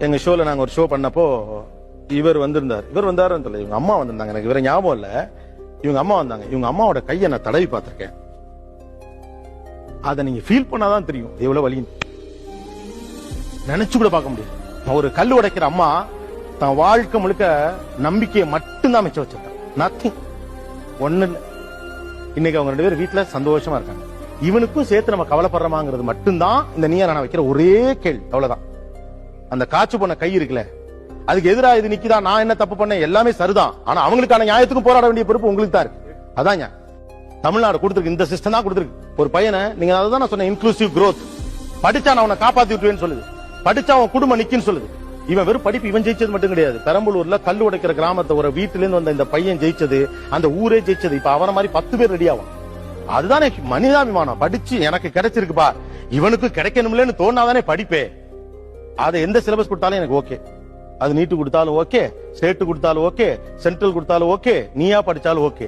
எங்க ஷோல நாங்க ஒரு ஷோ பண்ணப்போ இவர் வந்திருந்தார். இவர் வந்தாருன்னு தெரியல, இவங்க அம்மா வந்திருந்தாங்க. எனக்கு இவர ஞாபகம் இல்ல. இவங்க அம்மா வந்தாங்க. இவங்க அம்மாவோட கையை நான் தடவி பார்த்திருக்கேன். அதை நீங்க ஃபீல் பண்ணாதான் தெரியும் எவ்வளவு வலி. நினைச்சு கூட பார்க்க முடியும். ஒரு கல் உடைக்கிற அம்மா தன் வாழ்க்கை முழுக்க நம்பிக்கையை மட்டும்தான் மிச்சம் வச்சிருக்காங்க. நத்திங், ஒண்ணு இல்ல. இன்னைக்கு அவங்க 2 பேரும் வீட்டுல சந்தோஷமா இருக்காங்க. இவனுக்கும் சேர்த்து நம்ம கவலைப்படுறோமாங்கிறது மட்டும்தான் இந்த நீயா நானா வைக்கிற ஒரே கேள்வி. அவ்வளவுதான். அந்த காய்ச்சி போன கை இருக்குல்ல, அதுக்கு எதிராக இது நிக்குதா, நான் என்ன தப்பு பண்ணேன், எல்லாமே சரிதான். ஆனா அவங்களுக்கான நியாயத்துக்கும் போராட வேண்டிய பொறுப்பு உங்களுக்கு தான் இருக்கு. அதான் தமிழ்நாடு கொடுத்திருக்கு, இந்த சிஸ்டம் தான் கொடுத்திருக்கு. ஒரு பையனை நீங்க அதான் நான் சொன்ன இன்க்ளூசிவ் growth, படிச்சா நான் அவனை காப்பாத்தி விட்டுவேன்னு சொல்லுது, படிச்சா அவன் குடும்பம் நிக்குன்னு சொல்லுது. இவன் வெறும் படிப்பு இவன் ஜெயிச்சது மட்டும் கிடையாது. பெரம்பலூர்ல கல்லு உடைக்கிற கிராமத்தை ஒரு வீட்டுல இருந்து வந்த இந்த பையன் ஜெயிச்சது, அந்த ஊரே ஜெயிச்சது. இப்ப அவன மாதிரி 10 பேர் ரெடி ஆகும். அதுதானே மனிதாபிமானம். படிச்சு எனக்கு கிடைச்சிருக்குப்பா, இவனுக்கு கிடைக்கணும்லன்னு தோணாதானே படிப்பே. அதை எந்த சிலபஸ் கொடுத்தாலும் எனக்கு ஓகே. அது நீட்டு கொடுத்தாலும் ஓகே, ஸ்டேட் கொடுத்தாலும் ஓகே, சென்ட்ரல் கொடுத்தாலும் ஓகே, நீயா படிச்சாலும் ஓகே.